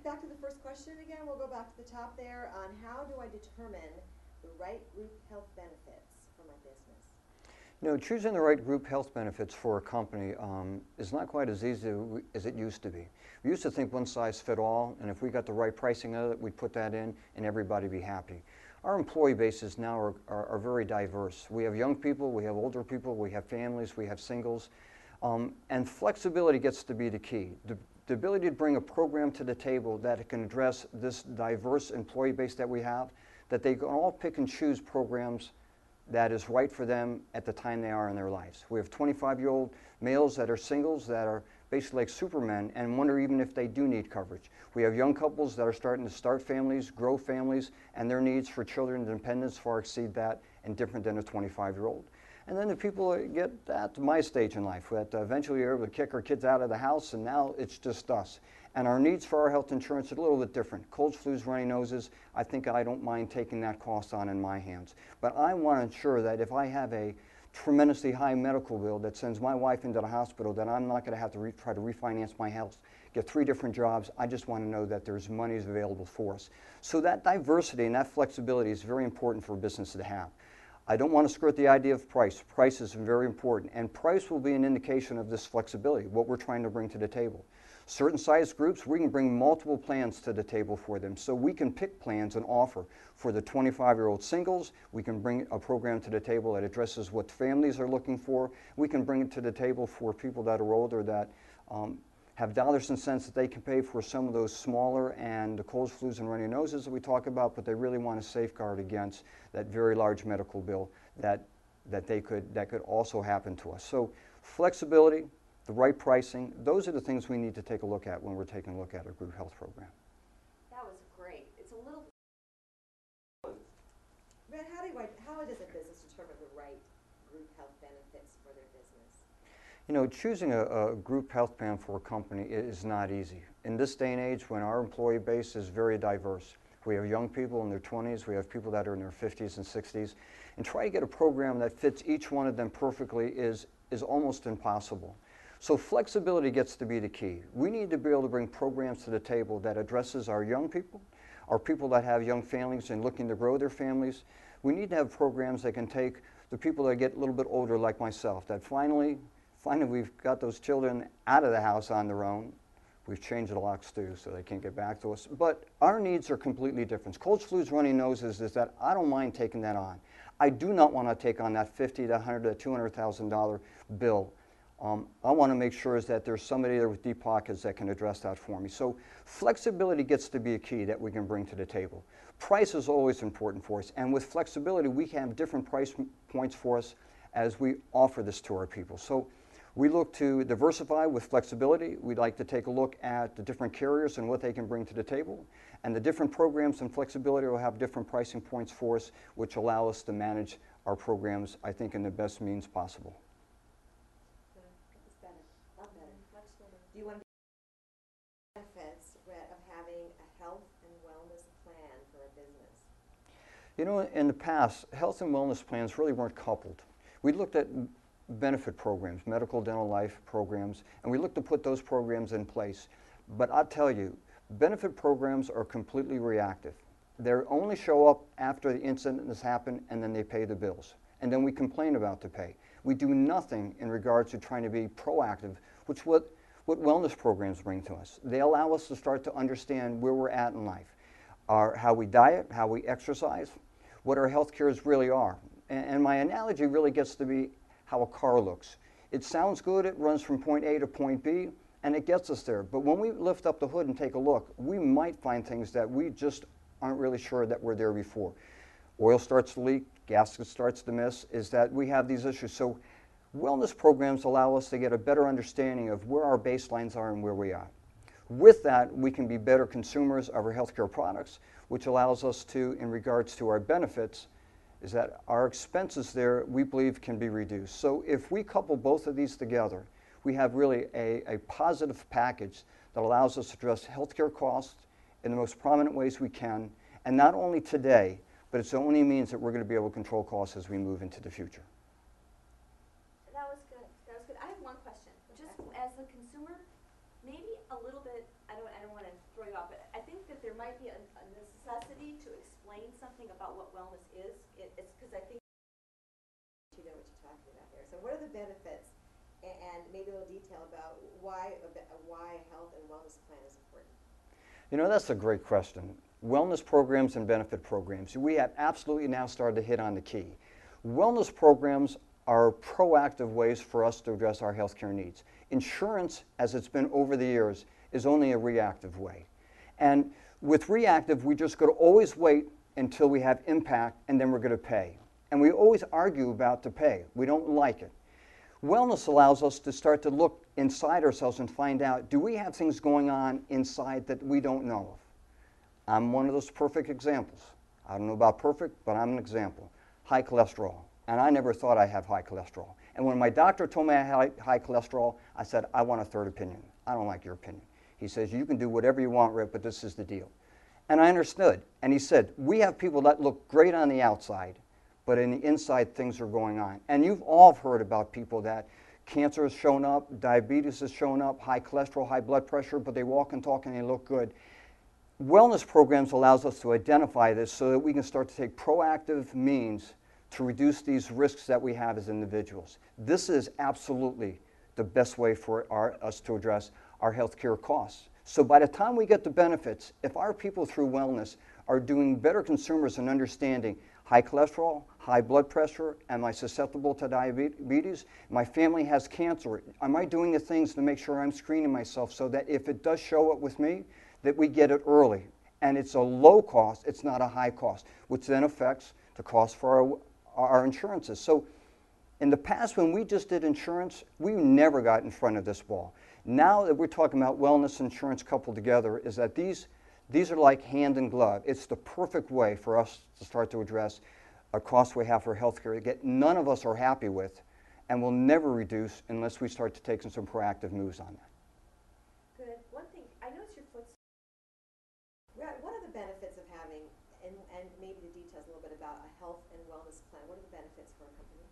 back to the first question again. We'll go back to the top there on how do I determine the right group health benefits for my business? You know, choosing the right group health benefits for a company is not quite as easy as it used to be. We used to think one size fit all, and if we got the right pricing of it, we'd put that in and everybody be happy. Our employee bases now are very diverse. We have young people, we have older people, we have families, we have singles, and flexibility gets to be the key. The ability to bring a program to the table that can address this diverse employee base that we have, that they can all pick and choose programs that is right for them at the time they are in their lives. We have 25-year-old males that are singles that are basically like supermen and wonder even if they do need coverage. We have young couples that are starting to start families, grow families, and their needs for children and dependents far exceed that and different than a 25-year-old. And then the people that get at my stage in life, that eventually are able to kick our kids out of the house, and now it's just us. And our needs for our health insurance are a little bit different. Colds, flus, runny noses, I think I don't mind taking that cost on in my hands. But I want to ensure that if I have a tremendously high medical bill that sends my wife into the hospital, that I'm not going to have to try to refinance my health, get 3 different jobs. I just want to know that there's money available for us. So that diversity and that flexibility is very important for a business to have. I don't want to skirt the idea of price. Price is very important, and price will be an indication of this flexibility, what we're trying to bring to the table. Certain size groups, we can bring multiple plans to the table for them. So we can pick plans and offer for the 25-year-old singles. We can bring a program to the table that addresses what families are looking for. We can bring it to the table for people that are older that have dollars and cents that they can pay for some of those smaller and the colds, flus, and runny noses that we talk about, but they really want to safeguard against that very large medical bill that could also happen to us. So flexibility, the right pricing, those are the things we need to take a look at when we're taking a look at a group health program. That was great. It's a little... Red, how does a business determine the right group health benefits for their business? You know, choosing a group health plan for a company is not easy. In this day and age, when our employee base is very diverse, we have young people in their 20s, we have people that are in their 50s and 60s, and try to get a program that fits each one of them perfectly is almost impossible. So flexibility gets to be the key. We need to be able to bring programs to the table that addresses our young people, our people that have young families and looking to grow their families. We need to have programs that can take the people that get a little bit older like myself, that finally we've got those children out of the house on their own. We've changed the locks too, so they can't get back to us. But our needs are completely different. Colds, flus, runny noses is that I don't mind taking that on. I do not want to take on that $50,000 to $100,000 to $200,000 bill. I want to make sure is that there's somebody there with deep pockets that can address that for me. So flexibility gets to be a key that we can bring to the table. Price is always important for us, and with flexibility we can have different price points for us as we offer this to our people. So we look to diversify with flexibility. We'd like to take a look at the different carriers and what they can bring to the table, and the different programs and flexibility will have different pricing points for us, which allow us to manage our programs, I think, in the best means possible. Do you want to benefits of having a health and wellness plan for a business? You know, in the past, health and wellness plans really weren't coupled. We looked at benefit programs, medical, dental, life programs, and we looked to put those programs in place. But I'll tell you, benefit programs are completely reactive. They only show up after the incident has happened, and then they pay the bills. And then we complain about the pay. We do nothing in regards to trying to be proactive, which what wellness programs bring to us. They allow us to start to understand where we're at in life, how we diet, how we exercise, what our health cares really are. And my analogy really gets to be how a car looks. It sounds good, it runs from point A to point B, and it gets us there. But when we lift up the hood and take a look, we might find things that we just aren't really sure that were there before. Oil starts to leak, gasket starts to miss, is that we have these issues. So wellness programs allow us to get a better understanding of where our baselines are and where we are. With that, we can be better consumers of our healthcare products, which allows us to, in regards to our benefits, is that our expenses there, we believe, can be reduced. So if we couple both of these together, we have really a positive package that allows us to address healthcare costs in the most prominent ways we can, and not only today, but it's the only means that we're going to be able to control costs as we move into the future. That was good. That was good. I have one question. Just as a consumer, maybe a little bit, I don't want to throw you off, but I think that there might be a necessity to explain something about what wellness is. It's because I think you know what you're talking about here. So what are the benefits, and maybe a little detail about why a health and wellness plan is important? You know, that's a great question. Wellness programs and benefit programs. We have absolutely now started to hit on the key. Wellness programs are proactive ways for us to address our healthcare needs. Insurance, as it's been over the years, is only a reactive way. And with reactive, we just got to always wait until we have impact, and then we're going to pay. And we always argue about the pay. We don't like it. Wellness allows us to start to look inside ourselves and find out, do we have things going on inside that we don't know of? I'm one of those perfect examples. I don't know about perfect, but I'm an example. High cholesterol. And I never thought I have high cholesterol. And when my doctor told me I had high cholesterol, I said, I want a third opinion. I don't like your opinion. He says, you can do whatever you want, Rick, but this is the deal. And I understood. And he said, we have people that look great on the outside, but in the inside things are going on. And you've all heard about people that cancer has shown up, diabetes has shown up, high cholesterol, high blood pressure, but they walk and talk and they look good. Wellness programs allows us to identify this so that we can start to take proactive means to reduce these risks that we have as individuals. This is absolutely the best way for us to address our healthcare costs. So by the time we get the benefits, if our people through wellness are doing better consumers and understanding high cholesterol, high blood pressure, am I susceptible to diabetes? My family has cancer. Am I doing the things to make sure I'm screening myself so that if it does show up with me, that we get it early? And it's a low cost, it's not a high cost, which then affects the cost for our insurances. So in the past, when we just did insurance, we never got in front of this ball. Now that we're talking about wellness and insurance coupled together, is that these are like hand in glove. It's the perfect way for us to start to address a cost we have for healthcare that none of us are happy with and will never reduce unless we start to take some proactive moves on that. Good. One thing, I noticed your foot's... What are the benefits of having, and maybe the details a little bit about a health and wellness plan? What are the benefits for a company?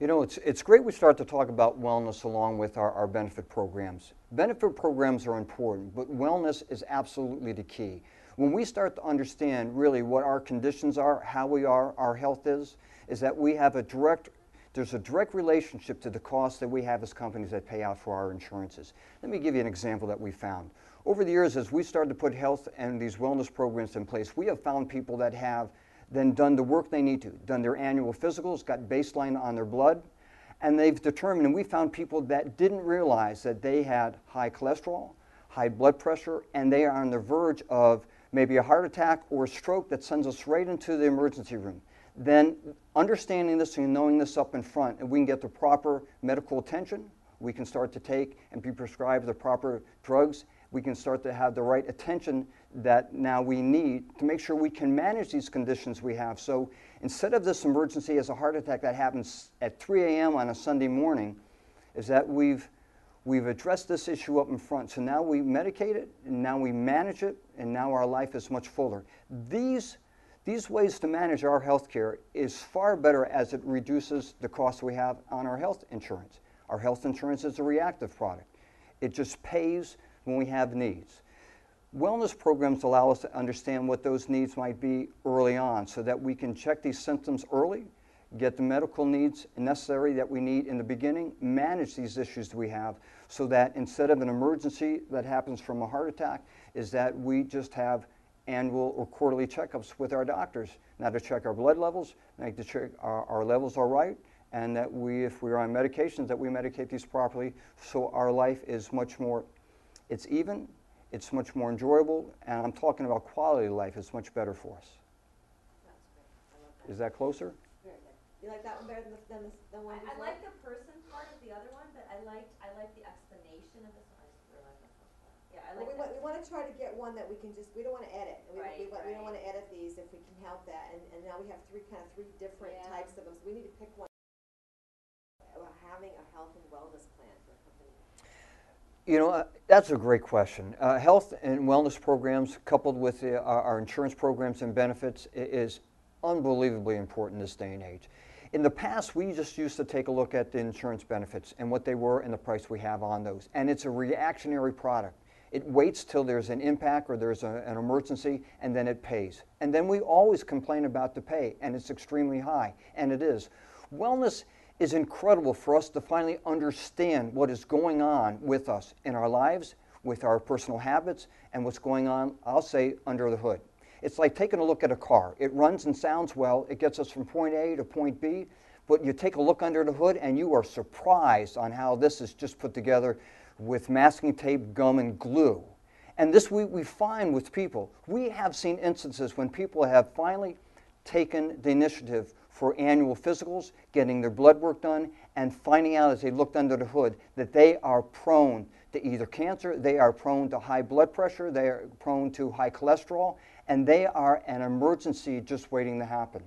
You know, it's great we start to talk about wellness along with our benefit programs. Benefit programs are important, but wellness is absolutely the key. When we start to understand really what our conditions are, how we are, our health is that we have there's a direct relationship to the costs that we have as companies that pay out for our insurances. Let me give you an example that we found. Over the years, as we started to put health and these wellness programs in place, we have found people that have then done the work they need to, done their annual physicals, got baseline on their blood, and they've determined, and we found people that didn't realize that they had high cholesterol, high blood pressure, and they are on the verge of maybe a heart attack or a stroke that sends us right into the emergency room. Then understanding this and knowing this up in front, and we can get the proper medical attention, we can start to take and be prescribed the proper drugs, we can start to have the right attention that now we need to make sure we can manage these conditions we have. So instead of this emergency as a heart attack that happens at 3 a.m. on a Sunday morning, is that we've addressed this issue up in front. So now we medicate it, and now we manage it, and now our life is much fuller. These ways to manage our health care is far better as it reduces the cost we have on our health insurance. Our health insurance is a reactive product. It just pays when we have needs. Wellness programs allow us to understand what those needs might be early on so that we can check these symptoms early, get the medical needs necessary that we need in the beginning, manage these issues that we have so that instead of an emergency that happens from a heart attack, is that we just have annual or quarterly checkups with our doctors, now to check our blood levels, make to check our levels are right, and that if we're on medications, that we medicate these properly so our life is much more, it's even, it's much more enjoyable, and I'm talking about quality of life is much better for us. That's great. I love that. Is that closer? Very good. You like that one better than the one I before? like the person part of the other one, but I like the explanation of this one. I just really like that first part. Yeah, I like that. We want to try to get one that we can just, we don't want to edit. We Right, don't want to right. edit these if we can help that. And now we have three different Yeah. types of them. So we need to pick one. Having a health and wellness plan for a company. You know, that's a great question. Health and wellness programs coupled with our insurance programs and benefits is unbelievably important in this day and age. In the past, we just used to take a look at the insurance benefits and what they were and the price we have on those. And it's a reactionary product. It waits till there's an impact or there's an emergency, and then it pays. And then we always complain about the pay, and it's extremely high, and it is. Wellness is incredible for us to finally understand what is going on with us in our lives, with our personal habits, and what's going on, I'll say, under the hood. It's like taking a look at a car. It runs and sounds well. It gets us from point A to point B, but you take a look under the hood and you are surprised on how this is just put together with masking tape, gum, and glue. And this we find with people. We have seen instances when people have finally taken the initiative for annual physicals, getting their blood work done, and finding out as they looked under the hood that they are prone to either cancer, they are prone to high blood pressure, they are prone to high cholesterol, and they are an emergency just waiting to happen.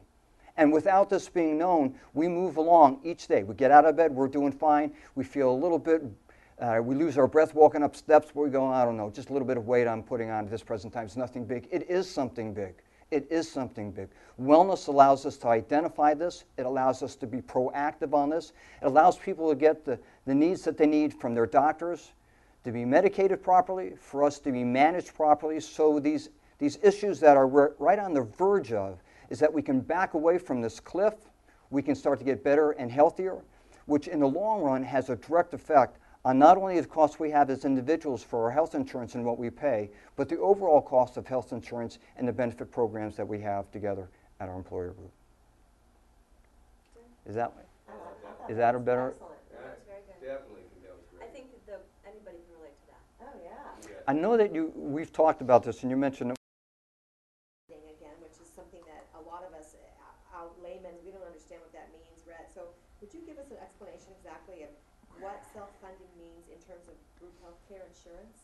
And without this being known, we move along each day. We get out of bed, we're doing fine, we feel a little bit, we lose our breath walking up steps, but we go, I don't know, just a little bit of weight I'm putting on at this present time. It's nothing big. It is something big. It is something big. Wellness allows us to identify this. It allows us to be proactive on this. It allows people to get the needs that they need from their doctors, to be medicated properly, for us to be managed properly, so these issues that are right on the verge of is that we can back away from this cliff, we can start to get better and healthier, which in the long run has a direct effect on not only the costs we have as individuals for our health insurance and what we pay, but the overall cost of health insurance and the benefit programs that we have together at our employer group. Is that a better? Excellent. That's very good. Definitely can help. I think that anybody can relate to that. Oh, yeah. I know that we've talked about this, and you mentioned it. Again, which is something that a lot of us, out laymen, we don't understand what that means, Rhett. So would you give us an explanation exactly of what self-funding means in terms of group health care insurance?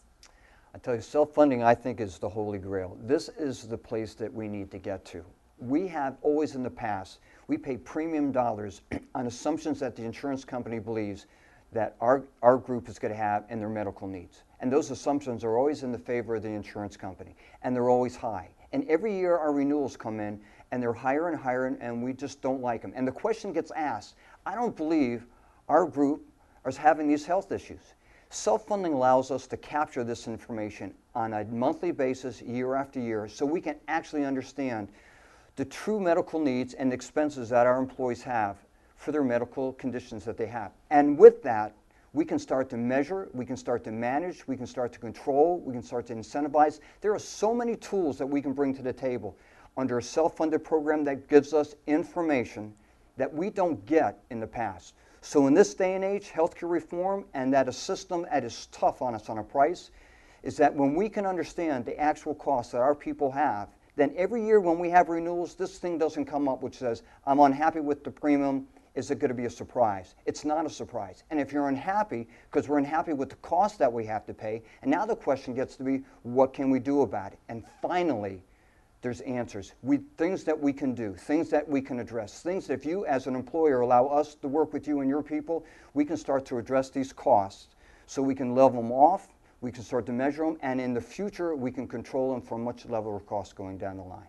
I tell you, self-funding, I think, is the holy grail. This is the place that we need to get to. We have always in the past, we pay premium dollars on assumptions that the insurance company believes that our group is going to have in their medical needs. And those assumptions are always in the favor of the insurance company, and they're always high. And every year our renewals come in, and they're higher and higher, and we just don't like them. And the question gets asked, I don't believe our group is having these health issues. Self-funding allows us to capture this information on a monthly basis, year after year, so we can actually understand the true medical needs and expenses that our employees have for their medical conditions that they have. And with that, we can start to measure, we can start to manage, we can start to control, we can start to incentivize. There are so many tools that we can bring to the table under a self-funded program that gives us information that we don't get in the past. So in this day and age, healthcare reform and that a system that is tough on us on a price is that when we can understand the actual costs that our people have, then every year when we have renewals, this thing doesn't come up which says, I'm unhappy with the premium, is it going to be a surprise? It's not a surprise. And if you're unhappy, because we're unhappy with the cost that we have to pay, and now the question gets to be, what can we do about it? And finally, there's answers. Things that we can do, things that we can address, things that if you as an employer allow us to work with you and your people, we can start to address these costs so we can level them off, we can start to measure them, and in the future we can control them for a much lower cost going down the line.